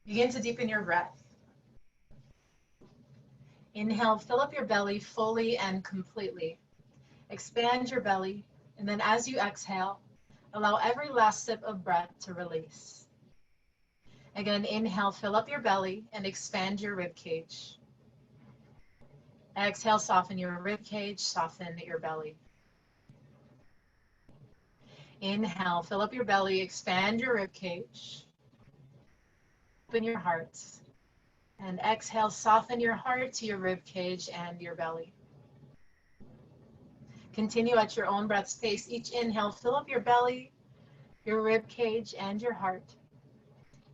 Begin to deepen your breath. Inhale, fill up your belly fully and completely. Expand your belly, and then as you exhale, allow every last sip of breath to release. Again, inhale, fill up your belly and expand your rib cage. Exhale, soften your rib cage, soften your belly. Inhale, fill up your belly, expand your rib cage. Open your heart. And exhale, soften your heart to your rib cage and your belly. Continue at your own breath's pace. Each inhale, fill up your belly, your rib cage, and your heart.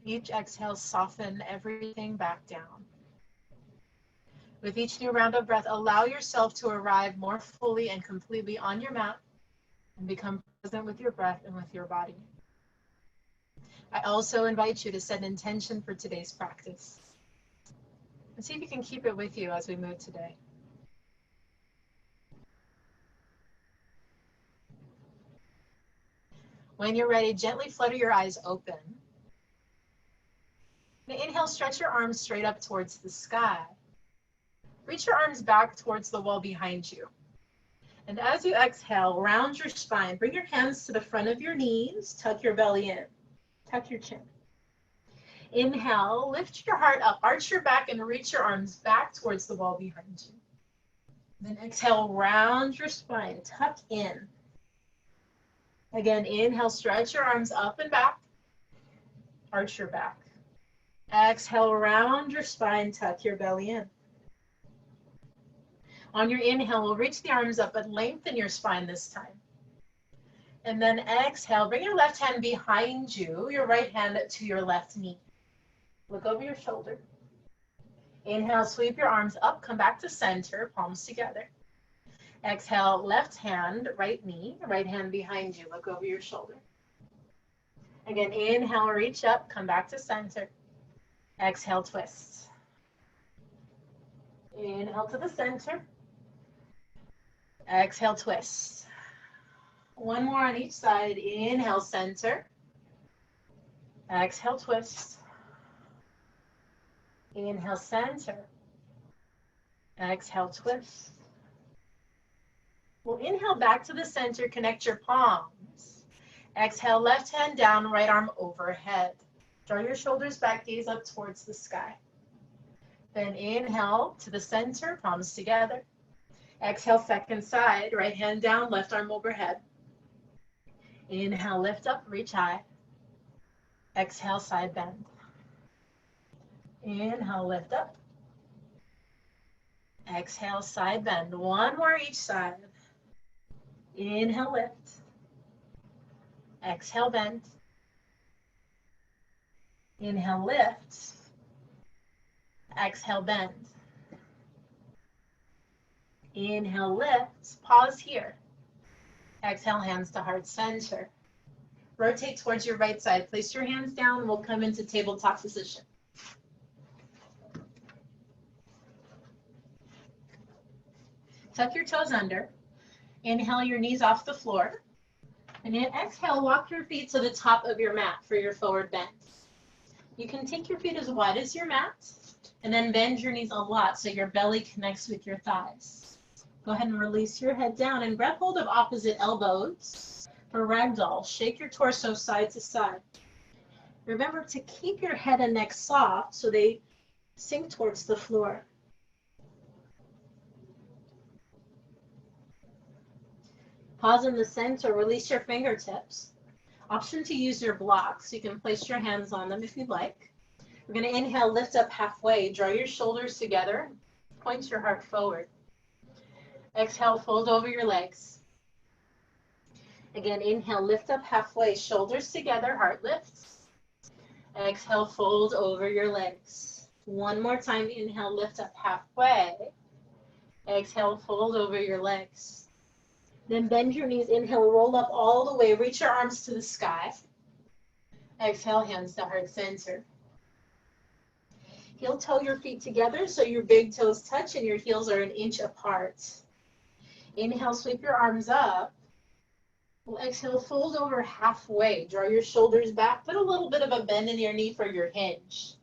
Each exhale, soften everything back down. With each new round of breath, allow yourself to arrive more fully and completely on your mat and become present with your breath and with your body. I also invite you to set an intention for today's practice. And see if you can keep it with you as we move today. When you're ready, gently flutter your eyes open. Now inhale, stretch your arms straight up towards the sky. Reach your arms back towards the wall behind you. And as you exhale, round your spine. Bring your hands to the front of your knees. Tuck your belly in. Tuck your chin. Inhale, lift your heart up. Arch your back and reach your arms back towards the wall behind you. Then exhale, round your spine. Tuck in. Again, inhale, stretch your arms up and back. Arch your back. Exhale, round your spine. Tuck your belly in. On your inhale, we'll reach the arms up, but lengthen your spine this time. And then exhale, bring your left hand behind you, your right hand to your left knee. Look over your shoulder. Inhale, sweep your arms up, come back to center, palms together. Exhale, left hand, right knee, right hand behind you. Look over your shoulder. Again, inhale, reach up, come back to center. Exhale, twist. Inhale to the center. Exhale, twist. One more on each side. Inhale, center. Exhale, twist. Inhale, center. Exhale, twist. We'll inhale back to the center. Connect your palms. Exhale, left hand down, right arm overhead. Draw your shoulders back, gaze up towards the sky. Then inhale to the center, palms together. Exhale, second side, right hand down, left arm overhead. Inhale, lift up, reach high. Exhale, side bend. Inhale, lift up. Exhale, side bend. One more each side. Inhale, lift. Exhale, bend. Inhale, lift. Exhale, bend. Inhale, lift. Pause here. Exhale, hands to heart center. Rotate towards your right side. Place your hands down. We'll come into tabletop position. Tuck your toes under. Inhale your knees off the floor. And then exhale, walk your feet to the top of your mat for your forward bend. You can take your feet as wide as your mat and then bend your knees a lot so your belly connects with your thighs. Go ahead and release your head down and grab hold of opposite elbows for ragdoll. Shake your torso side to side. Remember to keep your head and neck soft so they sink towards the floor. Pause in the center, release your fingertips. Option to use your blocks. You can place your hands on them if you'd like. We're going to inhale, lift up halfway. Draw your shoulders together. Point your heart forward. Exhale, fold over your legs. Again, inhale, lift up halfway. Shoulders together, heart lifts. Exhale, fold over your legs. One more time, inhale, lift up halfway. Exhale, fold over your legs. Then bend your knees, inhale, roll up all the way, reach your arms to the sky. Exhale, hands to heart center. Heel toe your feet together so your big toes touch and your heels are an inch apart. Inhale, sweep your arms up. We'll exhale, fold over halfway. Draw your shoulders back, put a little bit of a bend in your knee for your hinge.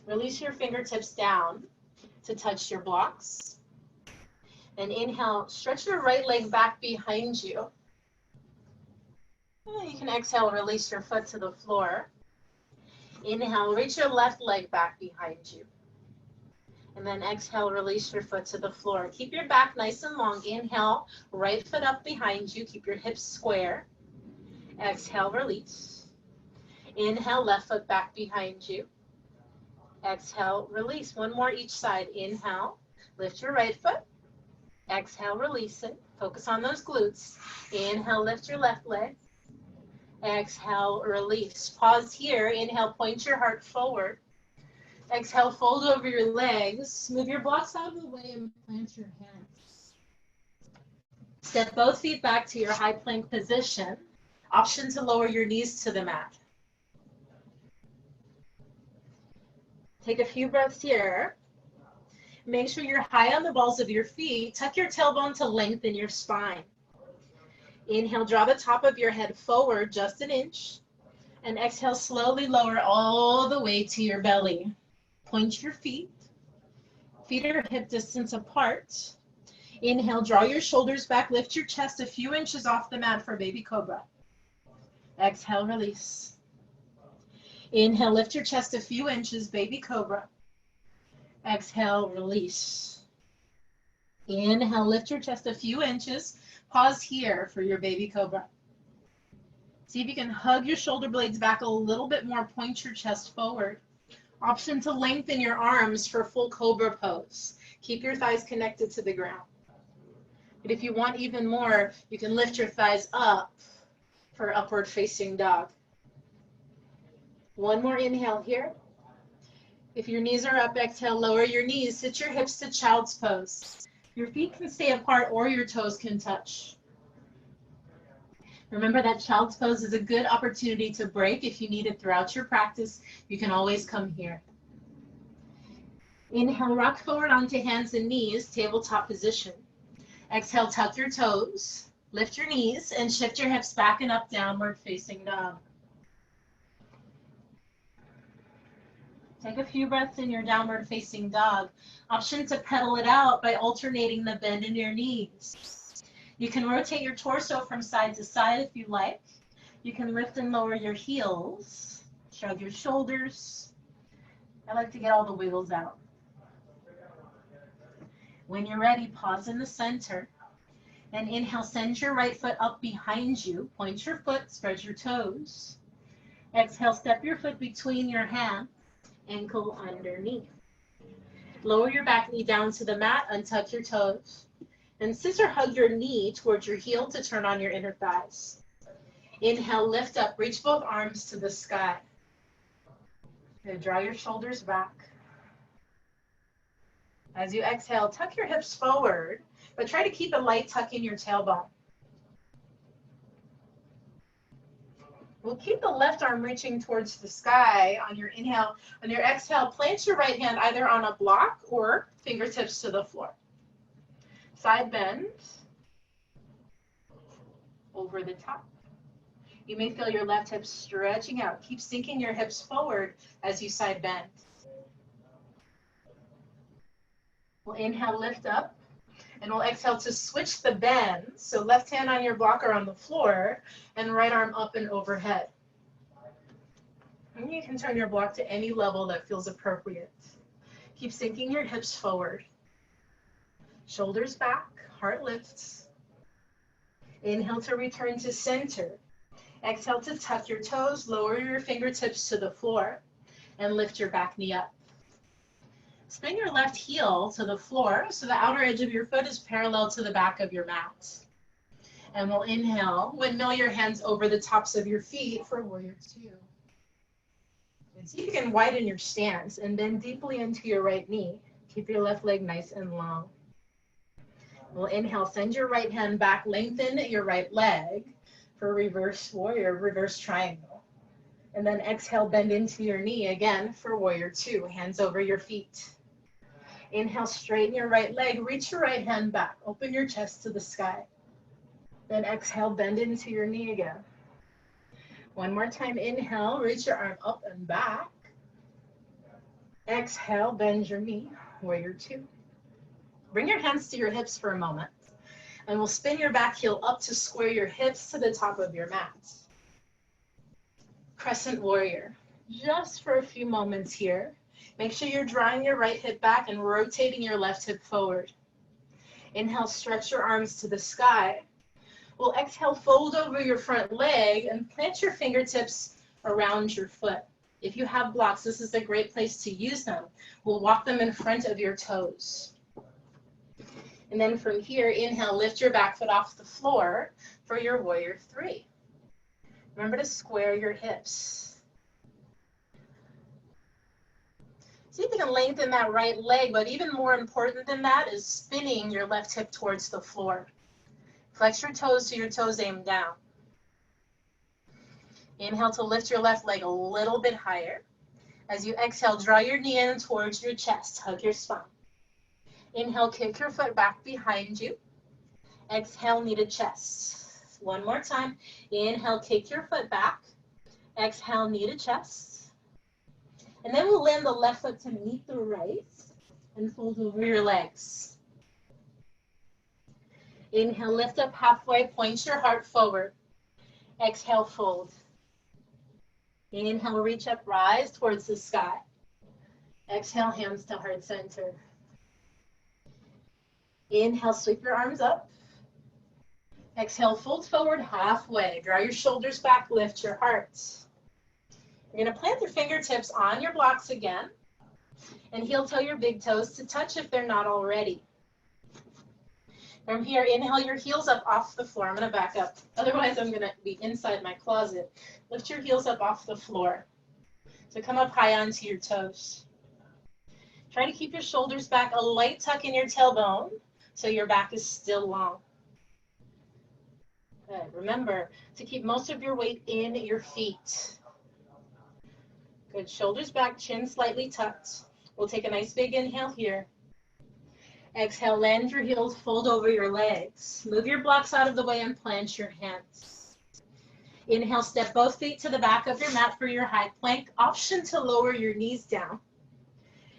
Release your fingertips down to touch your blocks. And inhale, stretch your right leg back behind you. You can exhale, release your foot to the floor. Inhale, reach your left leg back behind you. And then exhale, release your foot to the floor. Keep your back nice and long. Inhale, right foot up behind you. Keep your hips square. Exhale, release. Inhale, left foot back behind you. Exhale, release. One more each side. Inhale, lift your right foot. Exhale, release it. Focus on those glutes. Inhale, lift your left leg. Exhale, release. Pause here. Inhale, point your heart forward. Exhale, fold over your legs. Move your blocks out of the way and plant your hands. Step both feet back to your high plank position. Option to lower your knees to the mat. Take a few breaths here. Make sure you're high on the balls of your feet. Tuck your tailbone to lengthen your spine. Inhale, draw the top of your head forward just an inch. And exhale, slowly lower all the way to your belly. Point your feet. Feet are hip distance apart. Inhale, draw your shoulders back. Lift your chest a few inches off the mat for baby cobra. Exhale, release. Inhale, lift your chest a few inches, baby cobra. Exhale, release. Inhale, lift your chest a few inches. Pause here for your baby cobra. See if you can hug your shoulder blades back a little bit more. Point your chest forward. Option to lengthen your arms for full cobra pose. Keep your thighs connected to the ground. But if you want even more, you can lift your thighs up for upward facing dog. One more inhale here. If your knees are up, exhale, lower your knees. Sit your hips to child's pose. Your feet can stay apart or your toes can touch. Remember that child's pose is a good opportunity to break. If you need it throughout your practice, you can always come here. Inhale, rock forward onto hands and knees, tabletop position. Exhale, tuck your toes, lift your knees, and shift your hips back and up, downward facing dog. Take a few breaths in your downward facing dog. Option to pedal it out by alternating the bend in your knees. You can rotate your torso from side to side if you like. You can lift and lower your heels. Shrug your shoulders. I like to get all the wiggles out. When you're ready, pause in the center. And inhale, send your right foot up behind you. Point your foot, spread your toes. Exhale, step your foot between your hands, ankle underneath. Lower your back knee down to the mat, untuck your toes. And scissor hug your knee towards your heel to turn on your inner thighs. Inhale, lift up, reach both arms to the sky. And draw your shoulders back. As you exhale, tuck your hips forward, but try to keep a light tuck in your tailbone. We'll keep the left arm reaching towards the sky on your inhale. On your exhale, plant your right hand either on a block or fingertips to the floor. Side bend over the top. You may feel your left hip stretching out. Keep sinking your hips forward as you side bend. We'll inhale, lift up, and we'll exhale to switch the bend. So left hand on your blocker on the floor and right arm up and overhead. And you can turn your block to any level that feels appropriate. Keep sinking your hips forward. Shoulders back, heart lifts. Inhale to return to center. Exhale to tuck your toes, lower your fingertips to the floor, and lift your back knee up. Spin your left heel to the floor so the outer edge of your foot is parallel to the back of your mat. And we'll inhale, windmill your hands over the tops of your feet for warrior two. And see if you can widen your stance and bend deeply into your right knee. Keep your left leg nice and long. We'll inhale, send your right hand back, lengthen your right leg for reverse warrior, reverse triangle. And then exhale, bend into your knee again for warrior two, hands over your feet. Inhale, straighten your right leg, reach your right hand back, open your chest to the sky. Then exhale, bend into your knee again. One more time, inhale, reach your arm up and back. Exhale, bend your knee, warrior two. Bring your hands to your hips for a moment, and we'll spin your back heel up to square your hips to the top of your mat. Crescent warrior. Just for a few moments here, make sure you're drawing your right hip back and rotating your left hip forward. Inhale, stretch your arms to the sky. We'll exhale, fold over your front leg and plant your fingertips around your foot. If you have blocks, this is a great place to use them. We'll walk them in front of your toes. And then from here, inhale, lift your back foot off the floor for your warrior three. Remember to square your hips. See if you can lengthen that right leg, but even more important than that is spinning your left hip towards the floor. Flex your toes so your toes aim down. Inhale to lift your left leg a little bit higher. As you exhale, draw your knee in towards your chest. Hug your spine. Inhale, kick your foot back behind you. Exhale, knee to chest. One more time. Inhale, kick your foot back. Exhale, knee to chest. And then we'll land the left foot to meet the right and fold over your legs. Inhale, lift up halfway, point your heart forward. Exhale, fold. Inhale, reach up, rise towards the sky. Exhale, hands to heart center. Inhale, sweep your arms up. Exhale, fold forward halfway. Draw your shoulders back, lift your heart. You're going to plant your fingertips on your blocks again and heel-toe your big toes to touch if they're not already. From here, inhale your heels up off the floor. I'm going to back up. Otherwise, I'm going to be inside my closet. Lift your heels up off the floor. So come up high onto your toes. Try to keep your shoulders back, a light tuck in your tailbone so your back is still long. Good. Remember to keep most of your weight in your feet. Good. Shoulders back, chin slightly tucked. We'll take a nice big inhale here. Exhale, land your heels, fold over your legs. Move your blocks out of the way and plant your hands. Inhale, step both feet to the back of your mat for your high plank. Option to lower your knees down.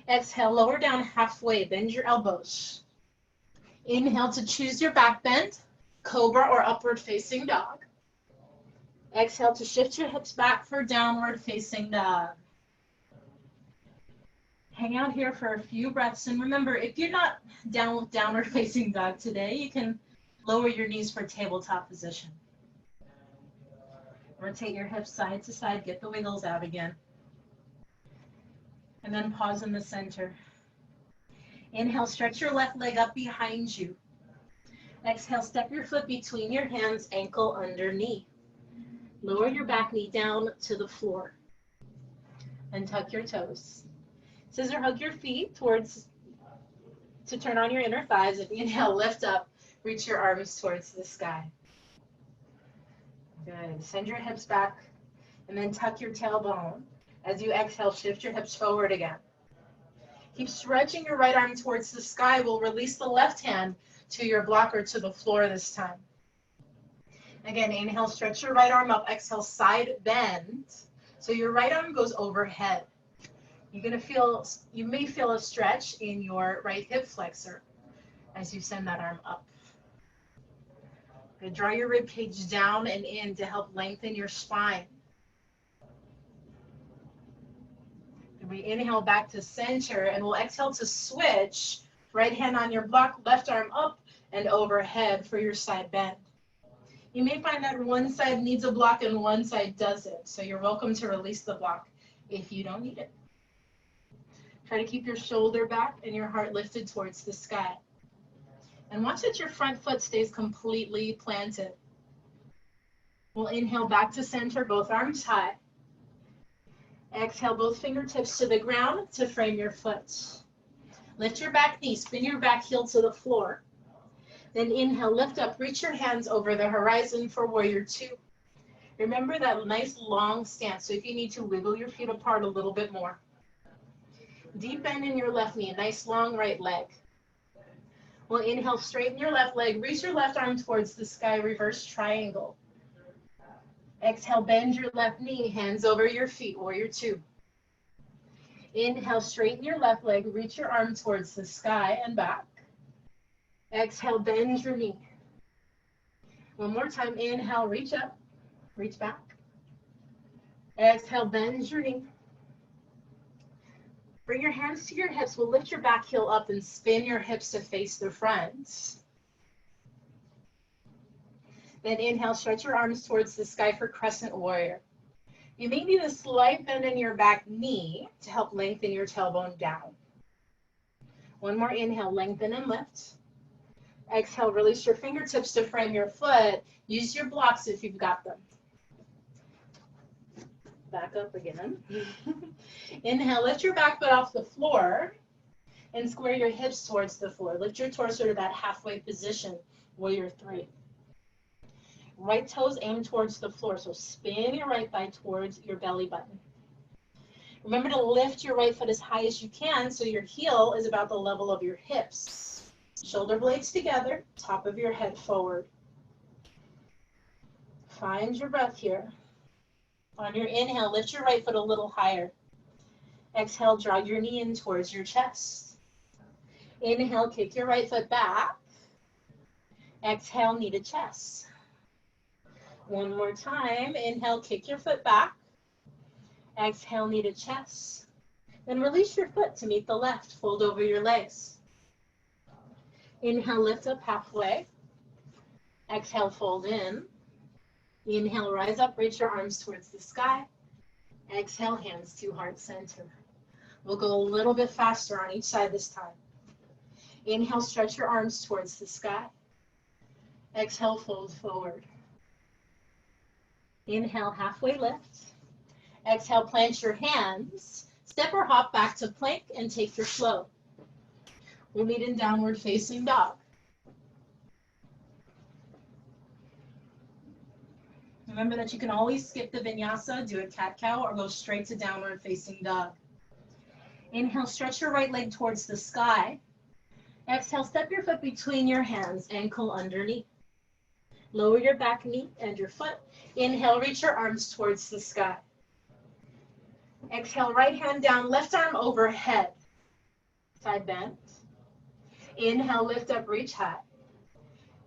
Exhale, lower down halfway, bend your elbows. Inhale to choose your back bend, cobra or upward facing dog. Exhale to shift your hips back for downward facing dog. Hang out here for a few breaths, and remember, if you're not down with downward facing dog today, you can lower your knees for tabletop position. Rotate your hips side to side, get the wiggles out again. And then pause in the center. Inhale, stretch your left leg up behind you. Exhale, step your foot between your hands, ankle under knee. Lower your back knee down to the floor. And tuck your toes. Scissor hug your feet to turn on your inner thighs. And inhale, lift up, reach your arms towards the sky. Good. Send your hips back and then tuck your tailbone. As you exhale, shift your hips forward again. Keep stretching your right arm towards the sky. We'll release the left hand to your block or to the floor this time. Again, inhale, stretch your right arm up. Exhale, side bend. So your right arm goes overhead. You may feel a stretch in your right hip flexor as you send that arm up. Good. Draw your rib cage down and in to help lengthen your spine. And we inhale back to center, and we'll exhale to switch. Right hand on your block, left arm up and overhead for your side bend. You may find that one side needs a block and one side doesn't, so you're welcome to release the block if you don't need it. Try to keep your shoulder back and your heart lifted towards the sky. And watch that your front foot stays completely planted. We'll inhale back to center, both arms high. Exhale, both fingertips to the ground to frame your foot. Lift your back knee, spin your back heel to the floor. Then inhale, lift up, reach your hands over the horizon for warrior two. Remember that nice long stance, so if you need to wiggle your feet apart a little bit more. Deep bend in your left knee, a nice long right leg. We'll inhale, straighten your left leg, reach your left arm towards the sky, reverse triangle. Exhale, bend your left knee, hands over your feet, warrior two. Inhale, straighten your left leg, reach your arm towards the sky and back. Exhale, bend your knee. One more time, inhale, reach up, reach back. Exhale, bend your knee. Bring your hands to your hips. We'll lift your back heel up and spin your hips to face the front. Then inhale, stretch your arms towards the sky for crescent warrior. You may need a slight bend in your back knee to help lengthen your tailbone down. One more inhale, lengthen and lift. Exhale, release your fingertips to frame your foot. Use your blocks if you've got them. Back up again. Inhale, lift your back foot off the floor and square your hips towards the floor. Lift your torso to that halfway position, warrior 3. Right toes aim towards the floor, so spin your right thigh towards your belly button. Remember to lift your right foot as high as you can so your heel is about the level of your hips. Shoulder blades together, top of your head forward. Find your breath here. On your inhale, lift your right foot a little higher. Exhale, draw your knee in towards your chest. Inhale, kick your right foot back. Exhale, knee to chest. One more time. Inhale, kick your foot back. Exhale, knee to chest. Then release your foot to meet the left. Fold over your legs. Inhale, lift up halfway. Exhale, fold in. Inhale, rise up, reach your arms towards the sky. Exhale, hands to heart center. We'll go a little bit faster on each side this time. Inhale, stretch your arms towards the sky. Exhale, fold forward. Inhale, halfway lift. Exhale, plant your hands. Step or hop back to plank and take your flow. We'll meet in downward facing dog. Remember that you can always skip the vinyasa, do a cat-cow, or go straight to downward facing dog. Inhale, stretch your right leg towards the sky. Exhale, step your foot between your hands, ankle underneath. Lower your back knee and your foot. Inhale, reach your arms towards the sky. Exhale, right hand down, left arm overhead. Side bend. Inhale, lift up, reach high.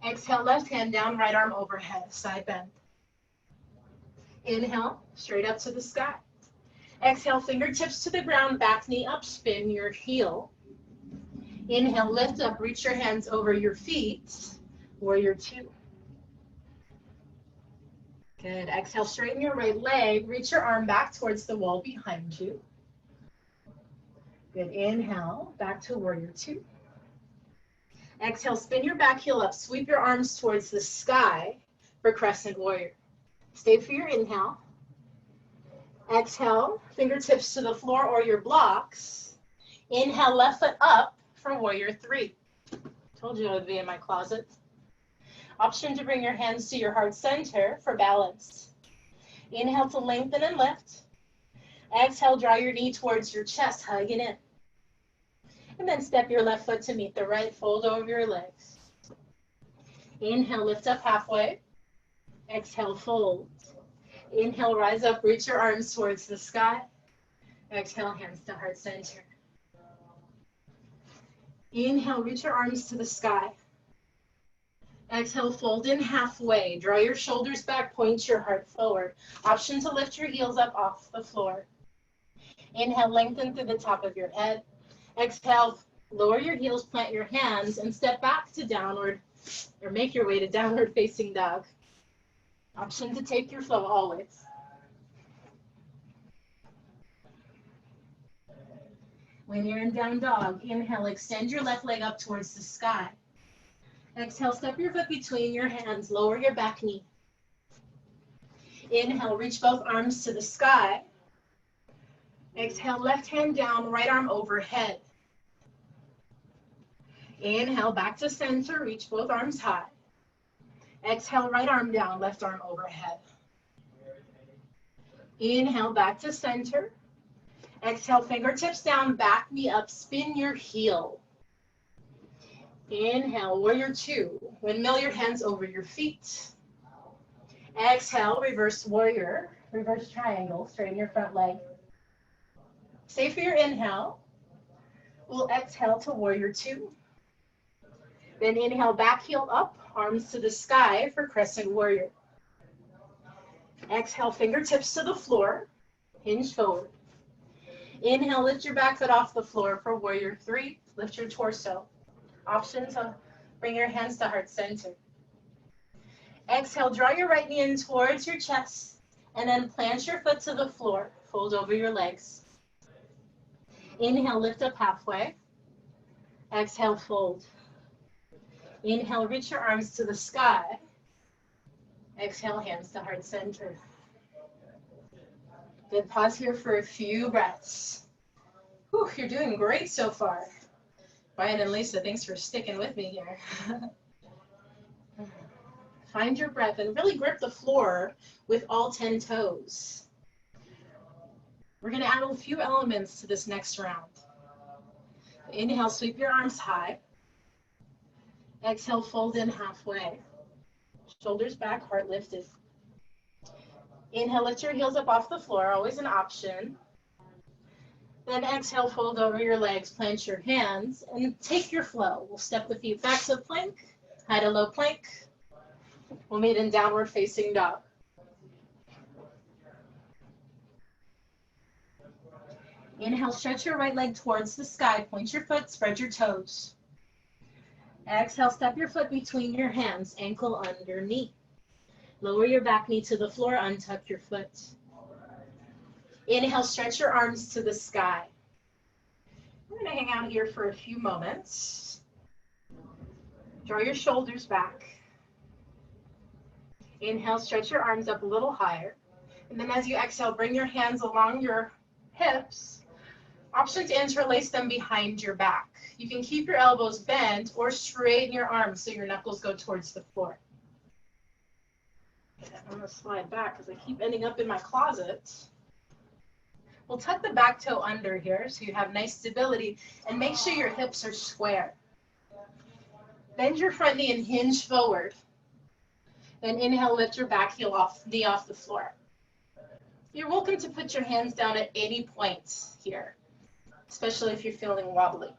Exhale, left hand down, right arm overhead, side bend. Inhale, straight up to the sky. Exhale, fingertips to the ground, back knee up, spin your heel. Inhale, lift up, reach your hands over your feet, warrior 2. Good. Exhale, straighten your right leg, reach your arm back towards the wall behind you. Good. Inhale, back to warrior 2. Exhale, spin your back heel up, sweep your arms towards the sky for crescent warrior. Stay for your inhale. Exhale, fingertips to the floor or your blocks. Inhale, left foot up for warrior 3. Told you I would be in my closet. Option to bring your hands to your heart center for balance. Inhale to lengthen and lift. Exhale, draw your knee towards your chest, hug it in. And then step your left foot to meet the right, fold over your legs. Inhale, lift up halfway. Exhale, fold. Inhale, rise up, reach your arms towards the sky. Exhale, hands to heart center. Inhale, reach your arms to the sky. Exhale, fold in halfway. Draw your shoulders back, point your heart forward. Option to lift your heels up off the floor. Inhale, lengthen through the top of your head. Exhale, lower your heels, plant your hands, and step back to downward, or make your way to downward facing dog. Option to take your flow always. When you're in down dog, inhale, extend your left leg up towards the sky. Exhale, step your foot between your hands, lower your back knee. Inhale, reach both arms to the sky. Exhale, left hand down, right arm overhead. Inhale, back to center, reach both arms high. Exhale, right arm down, left arm overhead. Inhale, back to center. Exhale, fingertips down, back knee up, spin your heel. Inhale, warrior 2. Windmill your hands over your feet. Exhale, reverse warrior, reverse triangle, straighten your front leg. Stay for your inhale. We'll exhale to warrior two. Then inhale, back heel up, arms to the sky for crescent warrior. Exhale, fingertips to the floor, hinge forward. Inhale, lift your back foot off the floor for warrior three. Lift your torso. Option to bring your hands to heart center. Exhale, draw your right knee in towards your chest, and then plant your foot to the floor. Fold over your legs. Inhale, lift up halfway. Exhale, fold. Inhale, reach your arms to the sky. Exhale, hands to heart center. Good, pause here for a few breaths. Whew, you're doing great so far. Brian and Lisa, thanks for sticking with me here. Find your breath and really grip the floor with all 10 toes. We're going to add a few elements to this next round. Inhale, sweep your arms high. Exhale, fold in halfway. Shoulders back, heart lifted. Inhale, lift your heels up off the floor, always an option. Then exhale, fold over your legs, plant your hands, and take your flow. We'll step the feet back to plank, high to low plank. We'll meet in downward facing dog. Inhale, stretch your right leg towards the sky, point your foot, spread your toes. Exhale, step your foot between your hands, ankle under knee. Lower your back knee to the floor, untuck your foot. Inhale, stretch your arms to the sky. We're going to hang out here for a few moments. Draw your shoulders back. Inhale, stretch your arms up a little higher. And then as you exhale, bring your hands along your hips. Option to interlace them behind your back. You can keep your elbows bent or straighten your arms so your knuckles go towards the floor. I'm going to slide back because I keep ending up in my closet. We'll tuck the back toe under here so you have nice stability, and make sure your hips are square. Bend your front knee and hinge forward. Then inhale, lift your back knee off the floor. You're welcome to put your hands down at any point here, especially if you're feeling wobbly.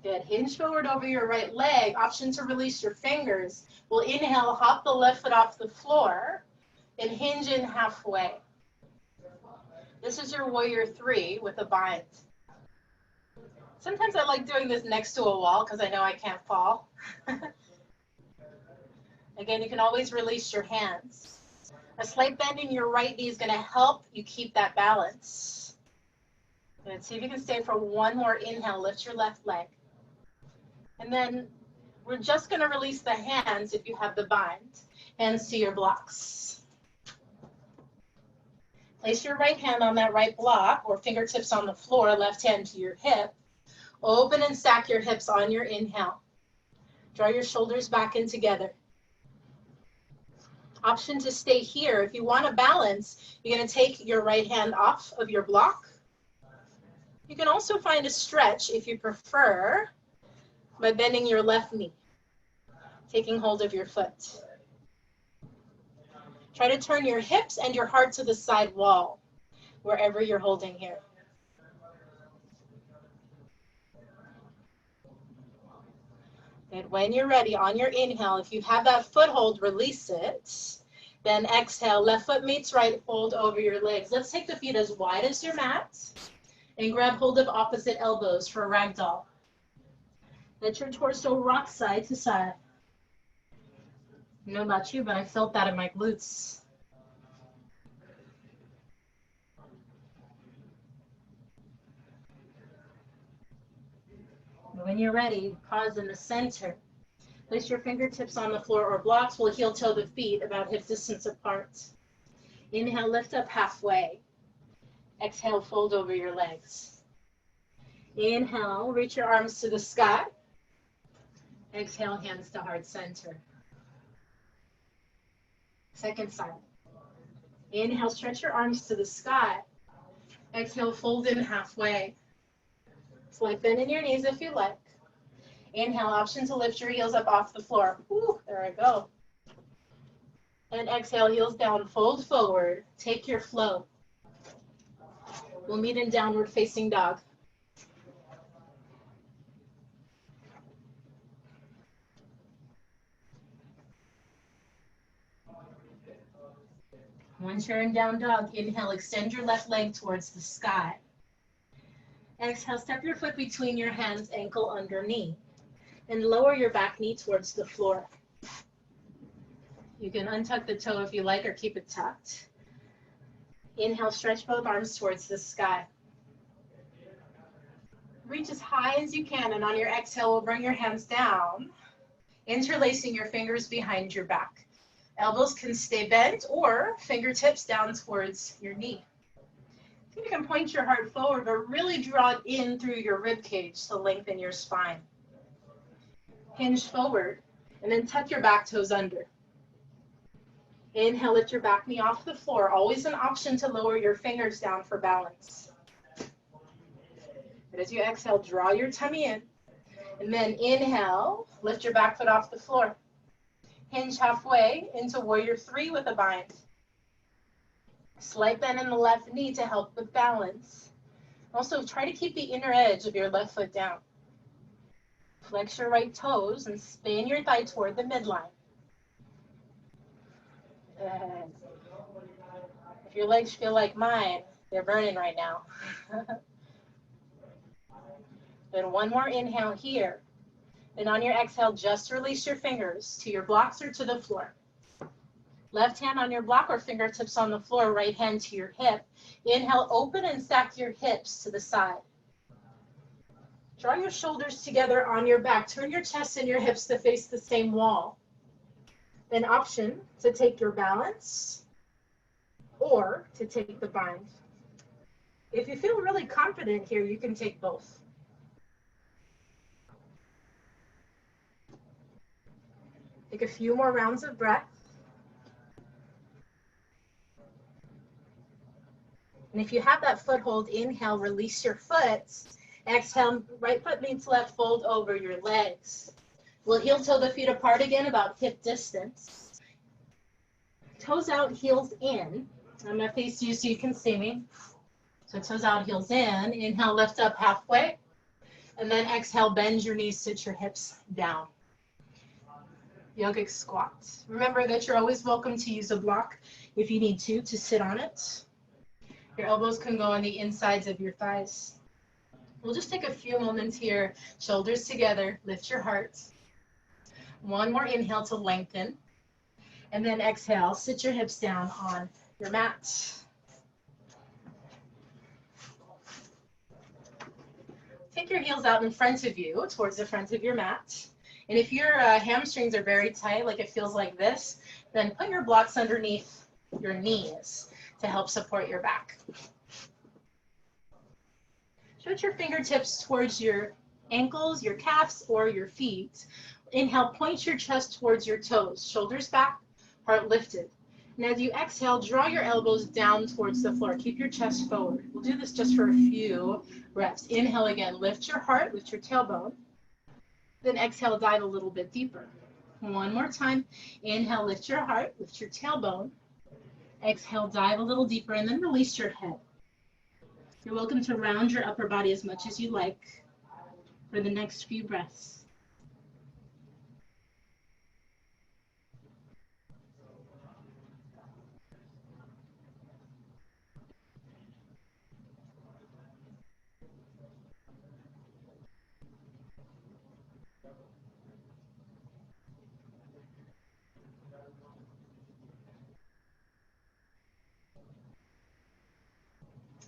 Good. Hinge forward over your right leg. Option to release your fingers. We'll inhale, hop the left foot off the floor, and hinge in halfway. This is your warrior three with a bind. Sometimes I like doing this next to a wall because I know I can't fall. Again, you can always release your hands. A slight bend in your right knee is going to help you keep that balance. Good. See if you can stay for one more inhale. Lift your left leg. And then we're just going to release the hands if you have the bind. Hands to your blocks. Place your right hand on that right block or fingertips on the floor, left hand to your hip. Open and stack your hips on your inhale. Draw your shoulders back in together. Option to stay here. If you want to balance, you're going to take your right hand off of your block. You can also find a stretch if you prefer by bending your left knee, taking hold of your foot. Try to turn your hips and your heart to the side wall, wherever you're holding here. And when you're ready, on your inhale, if you have that foothold, release it. Then exhale, left foot meets right, fold over your legs. Let's take the feet as wide as your mat and grab hold of opposite elbows for a ragdoll. Let your torso rock side to side. I don't know about you, but I felt that in my glutes. When you're ready, pause in the center. Place your fingertips on the floor or blocks. We'll heel toe the feet about hip distance apart. Inhale, lift up halfway. Exhale, fold over your legs. Inhale, reach your arms to the sky. Exhale, hands to heart center. Second side. Inhale, stretch your arms to the sky. Exhale, fold in halfway. Slight bend in your knees if you like. Inhale, option to lift your heels up off the floor. Whew, there I go. And exhale, heels down, fold forward. Take your flow. We'll meet in downward facing dog. Once you're in down dog, inhale, extend your left leg towards the sky. Exhale, step your foot between your hands, ankle under knee, and lower your back knee towards the floor. You can untuck the toe if you like or keep it tucked. Inhale, stretch both arms towards the sky. Reach as high as you can, and on your exhale, we'll bring your hands down, interlacing your fingers behind your back. Elbows can stay bent or fingertips down towards your knee. You can point your heart forward, but really draw it in through your rib cage to lengthen your spine. Hinge forward, and then tuck your back toes under. Inhale, lift your back knee off the floor. Always an option to lower your fingers down for balance. But as you exhale, draw your tummy in. And then inhale, lift your back foot off the floor. Hinge halfway into warrior three with a bind. Slight bend in the left knee to help with balance. Also, try to keep the inner edge of your left foot down. Flex your right toes and spin your thigh toward the midline. If your legs feel like mine, they're burning right now. Then one more inhale here. Then on your exhale, just release your fingers to your blocks or to the floor. Left hand on your block or fingertips on the floor, right hand to your hip. Inhale, open and stack your hips to the side. Draw your shoulders together on your back. Turn your chest and your hips to face the same wall. Then option to take your balance or to take the bind. If you feel really confident here, you can take both. Take a few more rounds of breath. And if you have that foothold, inhale, release your foot. Exhale, right foot meets left, fold over your legs. We'll heel toe the feet apart again, about hip distance. Toes out, heels in. I'm going to face you so you can see me. So toes out, heels in. Inhale, lift up halfway. And then exhale, bend your knees, sit your hips down. Yogic squat. Remember that you're always welcome to use a block if you need to sit on it. Your elbows can go on the insides of your thighs. We'll just take a few moments here. Shoulders together, lift your heart. One more inhale to lengthen. And then exhale, sit your hips down on your mat. Take your heels out in front of you, towards the front of your mat. And if your hamstrings are very tight, like it feels like this, then put your blocks underneath your knees to help support your back. Stretch your fingertips towards your ankles, your calves, or your feet. Inhale, point your chest towards your toes, shoulders back, heart lifted. And as you exhale, draw your elbows down towards the floor. Keep your chest forward. We'll do this just for a few reps. Inhale again, lift your heart, lift your tailbone. Then exhale, dive a little bit deeper. One more time. Inhale, lift your heart, lift your tailbone. Exhale, dive a little deeper, and then release your head. You're welcome to round your upper body as much as you like for the next few breaths.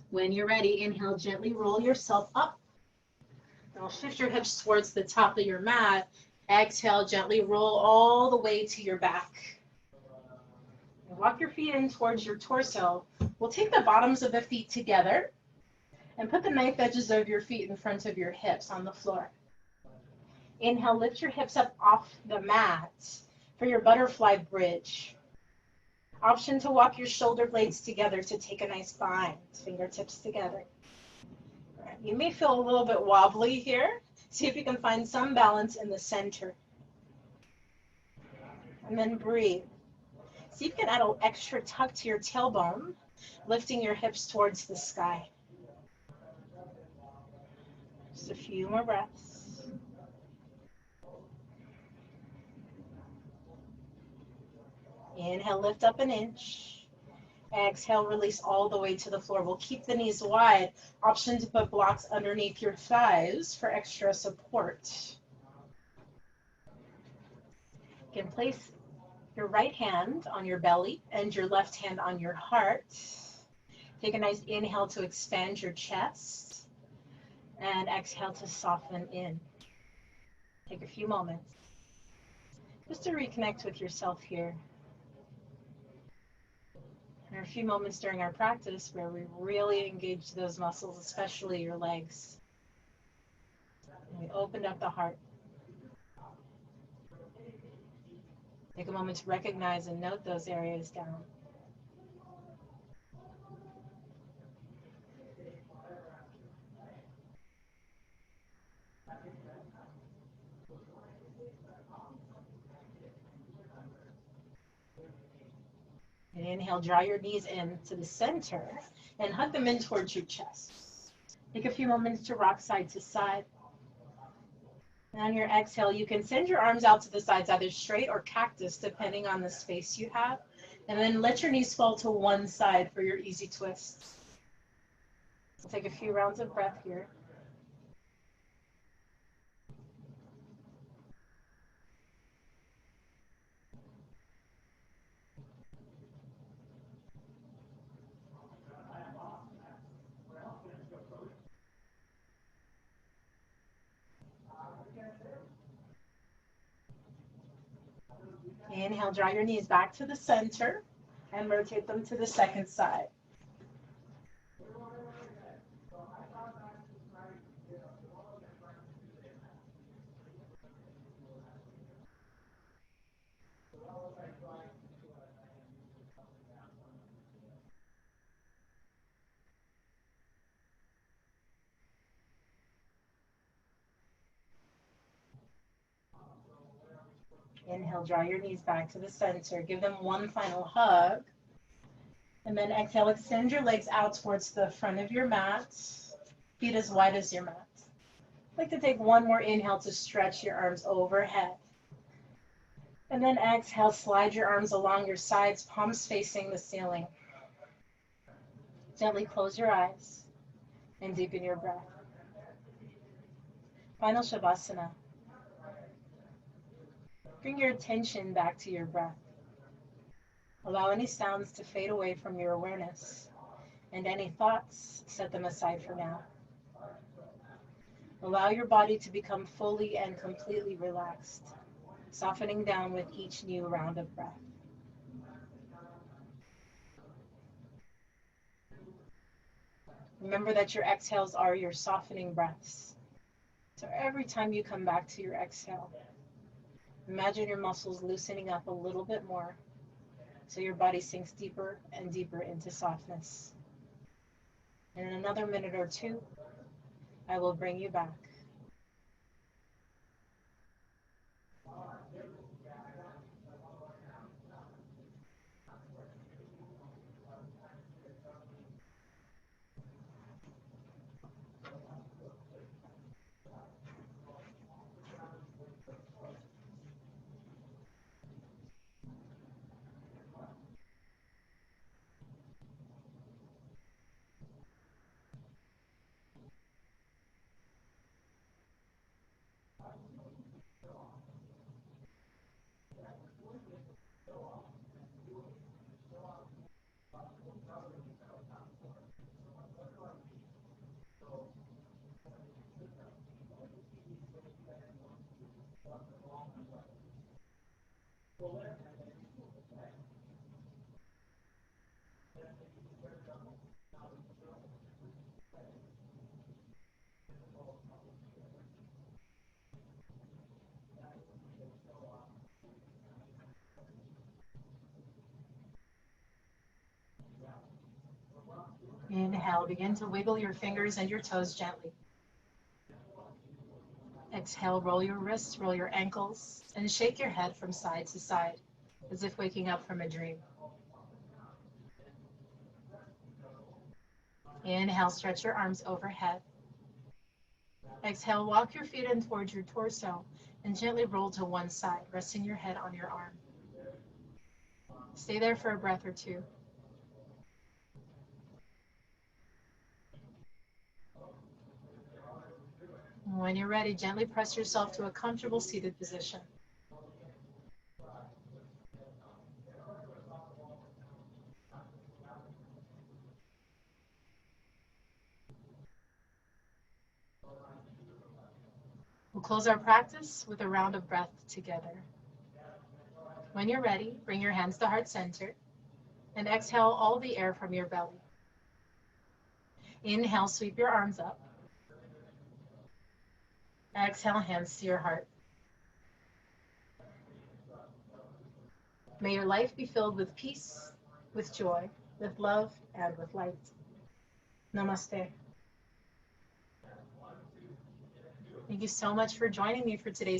When you're ready, inhale, gently roll yourself up. Now shift your hips towards the top of your mat. Exhale, gently roll all the way to your back. And walk your feet in towards your torso. We'll take the bottoms of the feet together and put the knife edges of your feet in front of your hips on the floor. Inhale, lift your hips up off the mat for your butterfly bridge. Option to walk your shoulder blades together to take a nice bind, fingertips together. Right. You may feel a little bit wobbly here. See if you can find some balance in the center. And then breathe. See if you can add an extra tuck to your tailbone, lifting your hips towards the sky. Just a few more breaths. Inhale, lift up an inch. Exhale, release all the way to the floor. We'll keep the knees wide. Option to put blocks underneath your thighs for extra support. You can place your right hand on your belly and your left hand on your heart. Take a nice inhale to expand your chest and exhale to soften in. Take a few moments just to reconnect with yourself here. There are a few moments during our practice where we really engage those muscles, especially your legs. And we opened up the heart. Take a moment to recognize and note those areas down. And inhale, draw your knees in to the center and hug them in towards your chest. Take a few moments to rock side to side. And on your exhale, you can send your arms out to the sides, either straight or cactus, depending on the space you have. And then let your knees fall to one side for your easy twist. So take a few rounds of breath here. Inhale, draw your knees back to the center and rotate them to the second side. Inhale, draw your knees back to the center. Give them one final hug. And then exhale, extend your legs out towards the front of your mat, feet as wide as your mat. I'd like to take one more inhale to stretch your arms overhead. And then exhale, slide your arms along your sides, palms facing the ceiling. Gently close your eyes and deepen your breath. Final Shavasana. Bring your attention back to your breath. Allow any sounds to fade away from your awareness, and any thoughts, set them aside for now. Allow your body to become fully and completely relaxed, softening down with each new round of breath. Remember that your exhales are your softening breaths. So every time you come back to your exhale, imagine your muscles loosening up a little bit more so your body sinks deeper and deeper into softness. And in another minute or two, I will bring you back. Inhale, begin to wiggle your fingers and your toes gently. Exhale, roll your wrists, roll your ankles, and shake your head from side to side, as if waking up from a dream. Inhale, stretch your arms overhead. Exhale, walk your feet in towards your torso and gently roll to one side, resting your head on your arm. Stay there for a breath or two. When you're ready, gently press yourself to a comfortable seated position. We'll close our practice with a round of breath together. When you're ready, bring your hands to heart center and exhale all the air from your belly. Inhale, sweep your arms up. Exhale, hands to your heart. May your life be filled with peace, with joy, with love, and with light. Namaste. Thank you so much for joining me for today's